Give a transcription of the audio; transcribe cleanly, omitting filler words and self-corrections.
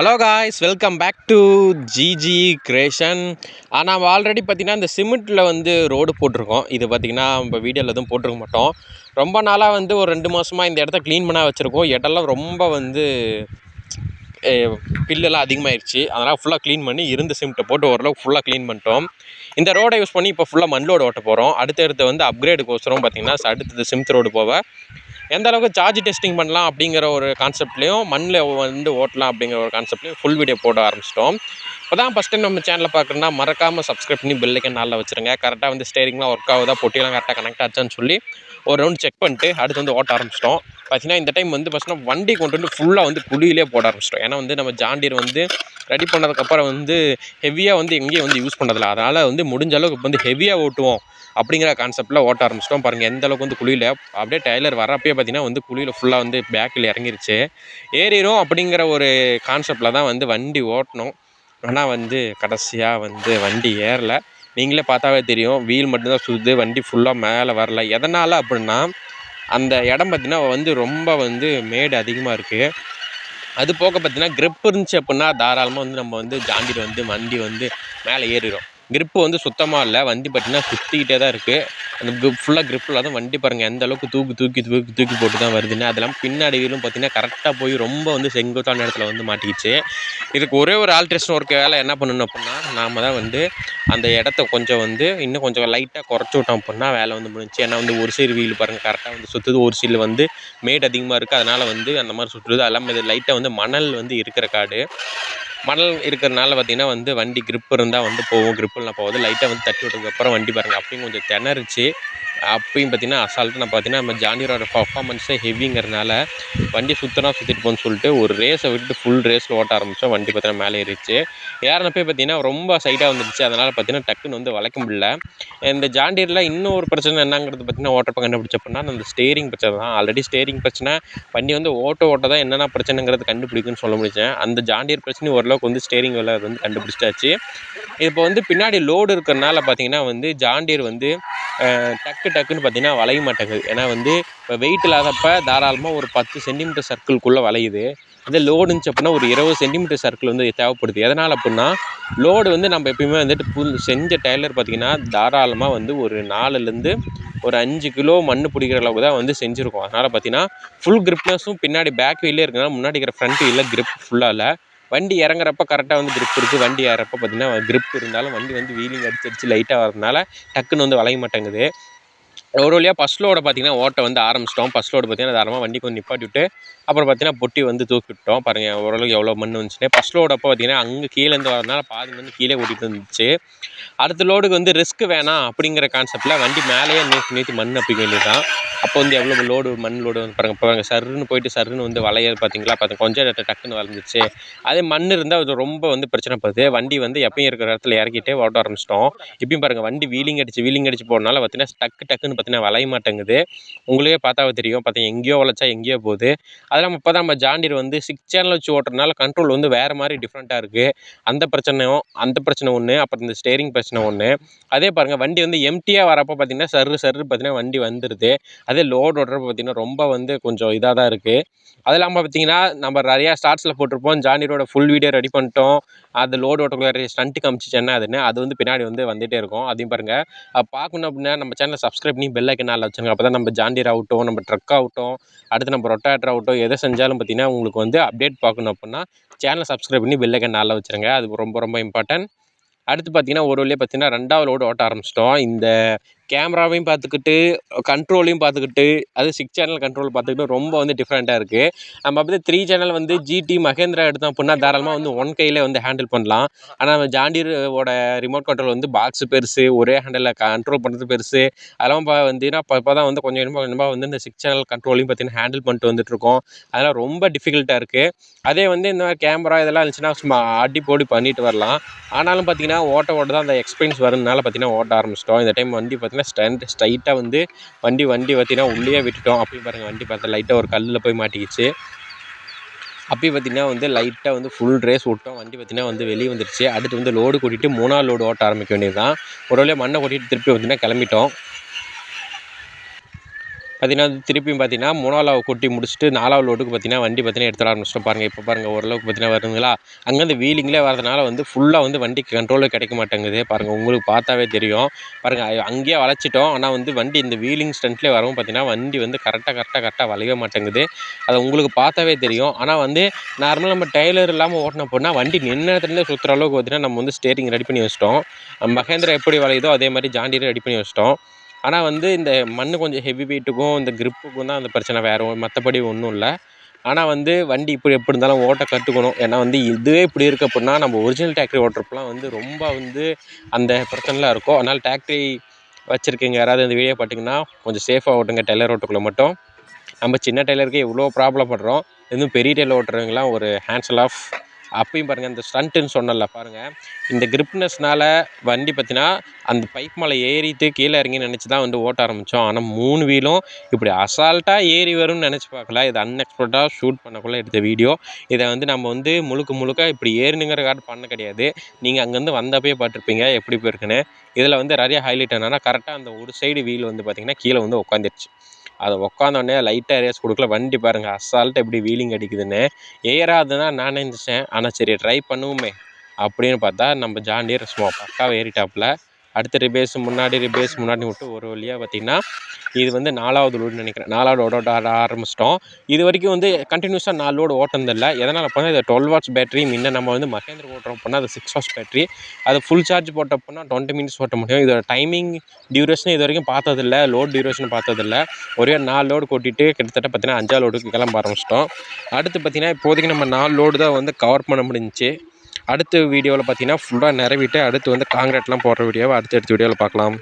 Hello guys, welcome back to GG creation. நம்ம already பார்த்திங்கன்னா இந்த சிமெண்ட்டில் வந்து ரோடு போட்டிருக்கோம். இது பார்த்திங்கன்னா நம்ம வீடியோவில் எதுவும் போட்டிருக்க மாட்டோம். ரொம்ப நாளாக வந்து ஒரு 2 மாதமாக இந்த இடத்த க்ளீன் பண்ண வச்சுருக்கோம். இடம்லாம் ரொம்ப வந்து பில்லெல்லாம் அதிகமாகிடுச்சு. அதனால் ஃபுல்லாக க்ளீன் பண்ணி இருந்த சிமெண்ட்டை போட்டு ஓரளவுக்கு ஃபுல்லாக க்ளீன் பண்ணிட்டோம். இந்த ரோடை யூஸ் பண்ணி இப்போ ஃபுல்லாக மண் ரோடு ஓட்ட போகிறோம். அடுத்தடுத்து வந்து அப்கிரேடுக்கோசரம் பார்த்திங்கன்னா அடுத்தது சிமெண்ட் ரோடு போக எந்த அளவுக்கு சார்ஜ் டெஸ்டிங் பண்ணலாம் அப்படிங்கிற ஒரு கான்செப்ட்லேயும் மண்ணில் வந்து ஓட்டலாம் அப்படிங்கிற ஒரு கான்செப்ட்லேயும் ஃபுல் வீடியோ போட ஆரம்பிச்சிட்டோம். இப்போ தான் ஃபஸ்ட் டைம் நம்ம சேனலில் பார்க்குறேன்னா மறக்காமல் சப்ஸ்கிரைப் பண்ணி பெல் ஐக்கான் நாளில் வச்சுருங்க. கரெக்டாக வந்து ஸ்டேரிங்லாம் ஒர்க் ஆகுதா, பொட்டியெல்லாம் கரெக்டாக கனெக்ட் ஆச்சான்னு சொல்லி ஒரு ரவுண்ட் செக் பண்ணிட்டு அடுத்து வந்து ஓட்ட ஆரம்பிச்சிட்டோம். பார்த்தீங்கன்னா இந்த டைம் வந்து ஃபஸ்ட்டு வண்டி கொண்டு வந்து ஃபுல்லாக வந்து குழியிலே போட ஆரம்பிச்சிட்டோம். ஏன்னா வந்து நம்ம ஜாண்டியர் வந்து ரெடி பண்ணதுக்கப்புறம் வந்து ஹெவியாக வந்து எங்கேயும் வந்து யூஸ் பண்ணதில்லை. அதனால் வந்து முடிஞ்ச அளவுக்கு வந்து ஹெவியாக ஓட்டுவோம் அப்படிங்கிற கான்செப்டில் ஓட்ட ஆரம்பிச்சிட்டோம். பாருங்கள் எந்த அளவுக்கு வந்து குழியில் அப்படியே டயலர் வரப்பே பார்த்திங்கன்னா வந்து குழியில் ஃபுல்லாக வந்து பேக்கில் இறங்கிருச்சு. ஏறிடும் அப்படிங்கிற ஒரு கான்செப்டில் தான் வந்து வண்டி ஓட்டணும். ஆனால் வந்து கடைசியாக வந்து வண்டி ஏறலை. நீங்களே பார்த்தாவே தெரியும், வீல் மட்டும்தான் சுற்றுது, வண்டி ஃபுல்லாக மேலே வரல. எதனால் அப்படின்னா அந்த இடம் பார்த்திங்கன்னா வந்து ரொம்ப வந்து மேடு அதிகமாக இருக்குது. அது போக பார்த்திங்கன்னா க்ரிப் இருந்துச்சு அப்படின்னா தாராளமாக வந்து நம்ம வந்து ஜாண்டியில் வந்து வண்டி வந்து மேலே ஏறிடும். க்ரிப்பு வந்து சுத்தமாக இல்லை, வண்டி பார்த்திங்கன்னா சுற்றிக்கிட்டே தான் இருக்குது. அந்த ஃபுல்லாக க்ரிப்பில் தான் வண்டி பாருங்கள் எந்த அளவுக்கு தூக்கி போட்டு தான் வருதுன்னு. அதெல்லாம் பின்னாடி வீலும் பார்த்திங்கன்னா கரெக்டாக போய் ரொம்ப வந்து செங்குத்தான இடத்துல வந்து மாட்டிக்கிச்சு. இதுக்கு ஒரே ஒரு ஆல்ட்ரேஷன் ஒர்க் வேலை என்ன பண்ணணும் அப்படின்னா நாம் தான் வந்து அந்த இடத்த கொஞ்சம் வந்து இன்னும் கொஞ்சம் லைட்டாக குறைச்சி விட்டோம் அப்படின்னா வேலை வந்து முடிஞ்சிச்சு. ஏன்னா வந்து ஒரு சைடு வீல் பாருங்கள் கரெக்டாக வந்து சுற்றுது, ஒரு சைடில் வந்து மேடு அதிகமாக இருக்குது, அதனால் வந்து அந்த மாதிரி சுற்றுது. அது இல்லாமல் இது லைட்டாக வந்து மணல் வந்து இருக்கிற காடு, மணல் இருக்கிறதுனால பார்த்திங்கன்னா வந்து வண்டி க்ரிப் இருந்தால் வந்து போகும், க்ரிப்பெல்லாம் போகுது. லைட்டாக வந்து தட்டி விட்டதுக்கப்புறம் வண்டி பாருங்கள் அப்பயும் கொஞ்சம் திணறிச்சு. அப்பயும் பார்த்திங்கன்னா அசால்ட்டு நான் பார்த்திங்கன்னா நம்ம ஜாண்டியரோட பர்ஃபார்மன்ஸே ஹெவிங்கிறதுனால வண்டி சுற்றிட்டு போகணும்னு சொல்லிட்டு ஒரு ரேஸை விட்டுட்டு ஃபுல் ரேஸில் ஓட்ட ஆரம்பித்தோம். வண்டி பார்த்திங்கன்னா மேலே ஏறிடுச்சு. ஏறினப்போ பார்த்திங்கன்னா ரொம்ப சைடாக வந்துடுச்சு. அதனால் பார்த்திங்கன்னா டக்குன்னு வந்து வளைக்க முடியல. இந்த ஜாண்டியரில் இன்னும் ஒரு பிரச்சனை என்னங்கிறது பார்த்திங்கன்னா ஓட்டப்போ கண்டுபிடிச்ச அப்படின்னா அந்த ஸ்டேரிங் பிரச்சனை தான். ஆல்ரெடி ஸ்டேரிங் பிரச்சனை, வண்டி வந்து ஓட்ட தான் என்னென்ன பிரச்சனைங்கிறது கண்டுபிடிக்குன்னு சொல்ல முடிச்சேன். அந்த ஜாண்டியர் பிரச்சனை ஓரளவுக்கு வந்து ஸ்டேரிங் வேலை வந்து கண்டுபிடிச்சாச்சு. இப்போ வந்து பின்னாடி லோடு இருக்கிறனால பார்த்திங்கன்னா வந்து ஜாண்டியர் வந்து டக்குன்னு பார்த்திங்கன்னா வளைய மாட்டேங்குது. ஏன்னா வந்து இப்போ வெயிட் இல்லாதப்போ தாராளமாக ஒரு 10 சென்டிமீட்டர் சர்க்கிள்குள்ளே வளையுது. அதே லோடு இருந்துச்சு அப்படின்னா ஒரு 20 சென்டிமீட்டர் சர்க்கிள் வந்து தேவைப்படுது. எதனால் அப்படின்னா லோடு வந்து நம்ம எப்பயுமே வந்துட்டு செஞ்ச டயலர் பார்த்திங்கன்னா தாராளமாக வந்து ஒரு 4லேருந்து ஒரு 5 கிலோ மண் பிடிக்கிற அளவுக்கு தான் வந்து செஞ்சுருக்கோம். அதனால் பார்த்திங்கன்னா ஃபுல் க்ரிப்னஸும் பின்னாடி பேக் வீலே இருக்குன்னா முன்னாடி இருக்கிற ஃப்ரண்ட் வீலில் க்ரிப் ஃபுல்லாக இல்லை. வண்டி இறங்குறப்ப கரெக்டாக வந்து க்ரிப் இருக்குது, வண்டி ஏறப்போ பார்த்திங்கன்னா க்ரிப் இருந்தாலும் வண்டி வந்து வீலிங் அடிச்சு லைட்டாக வரதுனால டக்குன்னு வந்து வளைய மாட்டேங்குது. ஒரு வழியாக ஃபஸ்ட் லோடை பார்த்திங்கன்னா ஓட்ட வந்து ஆரம்பிச்சிட்டோம். ஃபஸ்ட் லோடு பார்த்திங்கன்னா தாராளமாக வண்டி கொஞ்சம் நிப்பாட்டி விட்டு அப்புறம் பார்த்திங்கன்னா பொட்டி வந்து தூக்கி விட்டோம். பாருங்கள் ஓரளவுக்கு எவ்வளோ மண் வந்துச்சுன்னு. ஃபஸ்ட் லோடு அப்போ பார்த்திங்கன்னா அங்கே கீழேருந்து வரதுனால பாதி வந்து கீழே ஓட்டிகிட்டு வந்துச்சு. அடுத்த லோடுக்கு வந்து ரிஸ்க் வேணாம் அப்படிங்கிற கான்செப்டில் வண்டி மேலேயே நீத்தி மண் அப்பிக்க வேண்டியது தான். அப்போ வந்து எவ்வளோ லோடு மண் லோடு வந்து பாருங்கள் சருன்னு போயிட்டு சருன்னு வந்து வளைய பார்த்திங்களா, கொஞ்சம் இடத்த டக்குன்னு வளைஞ்சிச்சு. அதே மண் இருந்தால் அது ரொம்ப வந்து பிரச்சனை போகுது. வண்டி வந்து எப்பயும் இருக்கிற இடத்துல இறக்கிட்டே ஓட்ட ஆரம்பிச்சிட்டோம். இப்பயும் பாருங்கள் வண்டி வீலிங் அடிச்சு போகிறனால பார்த்திங்கன்னா டக்குன்னு பார்த்திங்கன்னா வளைய மாட்டேங்குது. உங்களுக்கே பார்த்தாவே தெரியும், பார்த்திங்கன்னா எங்கேயோ வளைச்சா எங்கேயோ போகுது. அதெல்லாம் இப்போ தான் நம்ம ஜாண்டியர் வந்து 6 சேனல் வச்சு ஓட்டுறதுனால கண்ட்ரோல் வந்து வேறு மாதிரி டிஃப்ரெண்ட்டாக இருக்குது. அந்த பிரச்சனை ஒன்று, அப்புறம் இந்த ஸ்டேரிங் பிரச்சனை ஒன்று. அதே பாருங்கள் வண்டி வந்து எம்டியாக வரப்போ பார்த்திங்கன்னா சர்ரு பார்த்திங்கன்னா வண்டி வந்துடுது. அதே லோடு ஓட்டுறப்ப பார்த்திங்கன்னா ரொம்ப வந்து கொஞ்சம் இதாக தான் இருக்குது. அது இல்லாமல் பார்த்திங்கன்னா நம்ம நிறையா ஷார்ட்ஸில் போட்டிருப்போம், ஜாண்டியரோட ஃபுல் வீடியோ ரெடி பண்ணிட்டோம். அது லோடு ஓட்டக்குள்ள ஸ்டண்ட்டு காமிச்சிச்சு என்ன அதுன்னு, அது வந்து பின்னாடி வந்து வந்துகிட்டே இருக்கும். அதையும் பாருங்கள். பார்க்கணும் அப்படின்னா நம்ம சேனலை சப்ஸ்கிரைப் பண்ணி பெல் ஐக்கான் நாளில் வச்சுருங்க. அப்போ தான் நம்ம ஜாண்டியர் ஆகட்டும், நம்ம ட்ரக் ஆகட்டும், அடுத்து நம்ம ரொட்டாட்டர் ஆகட்டும், எதை செஞ்சாலும் பார்த்திங்கன்னா உங்களுக்கு வந்து அப்டேட் பார்க்கணும் அப்படின்னா சேனலை சப்ஸ்கிரைப் பண்ணி பெல் ஐக்கான் நாளில் வச்சுருங்க. அது ரொம்ப இம்பார்ட்டன்ட். அடுத்து பார்த்திங்கன்னா ஒரு வழியாக பார்த்திங்கன்னா 2வது லோடு ஓட்ட ஆரம்பிச்சிட்டோம். இந்த கேமராவையும் பார்த்துக்கிட்டு கண்ட்ரோலையும் பார்த்துக்கிட்டு அது 6 சேனல் கண்ட்ரோல் பார்த்துக்கிட்டு ரொம்ப வந்து டிஃப்ரெண்ட்டாக இருக்குது. நம்ம அப்படி 3 சேனல் வந்து ஜிடி மகேந்திரா எடுத்தோம் அப்படின்னா தாராளமாக வந்து 1 கையிலே வந்து ஹேண்டில் பண்ணலாம். ஆனால் நம்ம ஜாண்டியரோட ரிமோட் கண்ட்ரோல் வந்து பாக்ஸு பெருசு, ஒரே ஹேண்டில் கண்ட்ரோல் பண்ணுறது பெருசு. அதெல்லாம் வந்துன்னா இப்போ தான் வந்து கொஞ்சமாக வந்து இந்த 6 சேனல் கண்ட்ரோலையும் பார்த்திங்கன்னா ஹேண்டில் பண்ணிட்டு வந்துட்டுருக்கோம். அதெல்லாம் ரொம்ப டிஃபிகல்ட்டாக இருக்குது. அதே வந்து இந்த மாதிரி கேமரா இதெல்லாம் இருந்துச்சுன்னா சும்மா அடி போடி பண்ணிட்டு வரலாம். ஆனாலும் பார்த்திங்கன்னா ஓட்ட தான் அந்த எக்ஸ்பீரியன்ஸ் வரதுனால பார்த்திங்கன்னா ஓட்ட ஆரம்பிச்சிட்டோம். இந்த டைம் வண்டி பார்த்திங்கன்னா ஸ்ட்ரைட்டாக வந்து வண்டி பார்த்திங்கன்னா உள்ளே விட்டுட்டோம். அப்பயும் பாருங்கள் வண்டி பார்த்தா லைட்டாக ஒரு கல்லில் போய் மாட்டிக்கிச்சு. அப்பயும் பார்த்திங்கன்னா வந்து லைட்டாக வந்து ஃபுல் ரேஸ் விட்டோம். வண்டி பார்த்திங்கன்னா வந்து வெளியே வந்துடுச்சு. அடுத்து வந்து லோடு கூட்டிகிட்டு 3வது லோடு ஓட்ட ஆரம்பிக்க வேண்டியது தான். ஒரு வழியாக மண்ணை கொட்டிட்டு திருப்பி பார்த்திங்கன்னா கிளம்பிட்டோம். பார்த்தீங்கன்னா திருப்பியும் பார்த்தீங்கன்னா 3வது கொட்டி முடிச்சுட்டு 4வது லோடுக்கு பார்த்தீங்கன்னா வண்டி பார்த்தீங்கன்னா எடுத்துட ஆரம்பிச்சிட்டோம். பாருங்கள் இப்போ பாருங்கள் ஓரளவுக்கு பார்த்தீங்கன்னா வருதுங்களா. அங்கேருந்து வீலிங்லேயே வரதுனால வந்து ஃபுல்லாக வந்து வண்டிக்கு கண்ட்ரோலே கிடைக்க மாட்டேங்குது. பாருங்கள் உங்களுக்கு பார்த்தாவே தெரியும். பாருங்கள் அங்கேயே வளைச்சிட்டோம். ஆனால் வந்து வண்டி இந்த வீலிங் ஸ்டண்ட்லேயே வரவும் பார்த்தீங்கன்னா வண்டி வந்து கரெக்டாக வளையவே மாட்டேங்குது. அது உங்களுக்கு பார்த்தாவே தெரியும். ஆனால் வந்து நார்மலாக நம்ம டெய்லர் இல்லாமல் ஓட்டின போனால் வண்டி நின்ன இடத்துலேருந்தே சுற்றுற அளவுக்கு பார்த்தீங்கன்னா நம்ம வந்து ஸ்டேரிங் ரெடி பண்ணி வச்சிட்டோம். மகேந்திரா எப்படி வளையுதோ அதே மாதிரி ஜாண்டியரும் ரெடி பண்ணி வச்சிட்டோம். ஆனால் வந்து இந்த மண் கொஞ்சம் ஹெவி வெயிட்டுக்கும் இந்த கிரிப்புக்கும் தான் அந்த பிரச்சனை, வேறு மற்றபடி ஒன்றும் இல்லை. ஆனால் வந்து வண்டி எப்படி இருந்தாலும் ஓட்ட கற்றுக்கணும். ஏன்னா வந்து இதுவே இப்படி இருக்க அப்படின்னா நம்ம ஒரிஜினல் டிராக்டரி ஓட்டுறப்பெல்லாம் வந்து ரொம்ப வந்து அந்த பிரச்சனைலாம் இருக்கும். அதனால் டிராக்டரி வச்சுருக்கீங்க யாராவது இந்த வீடியோ பார்த்தீங்கன்னா கொஞ்சம் சேஃபாக ஓட்டுங்க. டெய்லர் ஓட்டுக்குள்ளே மட்டும். நம்ம சின்ன டெய்லருக்கு எவ்வளோ ப்ராப்ளம் படுறோம். இன்னும் பெரிய டெய்லர் ஓட்டுறவங்களாம் ஒரு ஹேண்ட்ஸல் ஆஃப். அப்பயும் பாருங்கள் இந்த ஸ்டண்ட்டுன்னு சொன்னல பாருங்கள், இந்த கிரிப்னஸ்னால் வண்டி பார்த்திங்கன்னா அந்த பைப் மேலே ஏறிட்டு கீழே இறங்கி நினச்சி தான் வந்து ஓட்ட ஆரம்பித்தோம். ஆனால் 3 வீலும் இப்படி அசால்ட்டாக ஏறி வரும்னு நினச்சி பார்க்கல. இது அன்எக்ஸ்பெக்டாக ஷூட் பண்ணக்குள்ளே எடுத்த வீடியோ. இதை வந்து நம்ம வந்து முழுக்க இப்படி ஏறினுங்கிற காட்டு பண்ண கிடையாது. நீங்கள் அங்கேருந்து வந்தப்பே பார்த்துருப்பீங்க எப்படி போயிருக்குன்னு. இதில் வந்து நிறைய ஹைலைட் என்னன்னா கரெக்டாக அந்த ஒரு சைடு வீல் வந்து பார்த்திங்கன்னா கீழே வந்து உட்காந்துருச்சு. அதை உட்காந்தோடனே லைட்டாக ரேஸ் கொடுக்கல. வண்டி பாருங்கள் அசால்ட்டாக எப்படி வீலிங் அடிக்குதுன்னு. ஏறாதுன்னா நான் நினச்சேன். ஆனால் சரி ட்ரை பண்ணுவோமே அப்படின்னு பார்த்தா நம்ம ஜாண்டியர் சும்மா பக்காவை ஏறிட்டாப்புல. அடுத்த ரிபேஸ் முன்னாடி விட்டு ஒரு வழியாக பார்த்திங்கன்னா இது வந்து 4வது லோடு நினைக்கிறேன். 4வது லோடு ஆரம்பிச்சிட்டோம். இது வரைக்கும் வந்து கண்டினியூஸாக 4 லோடு ஓட்டதில்லை. எதனால் அப்படின்னா இது 12 வாட்ஸ் பேட்டரி. முன்ன நம்ம வந்து மகேந்திர ஓட்டுறோம் அப்படின்னா அது 6 வாட்ஸ் பேட்டரி. அது ஃபுல் சார்ஜ் போட்ட அப்படின்னா 20 மினிட்ஸ் ஓட்ட முடியும். இதோட டைமிங் டியூரேஷன் இது வரைக்கும் பார்த்ததில்ல. லோட் டியூரேஷன் பார்த்ததில்ல. ஒரே 4 லோடு கொட்டிட்டு கிட்டத்தட்ட பார்த்தீங்கன்னா 5வது லோடுக்கு கிளம்ப ஆரம்பிச்சிட்டோம். அடுத்து பார்த்திங்கன்னா இப்போதைக்கு நம்ம 4 லோடு தான் வந்து கவர் பண்ண முடிஞ்சிச்சு. அடுத்த வீடியோவில் பார்த்திங்கன்னா ஃபுல்லாக நிறவிட்டு அடுத்து வந்து காங்கிரீட்லாம் போடுற வீடியோவை அடுத்த வீடியோவில் பார்க்கலாம்.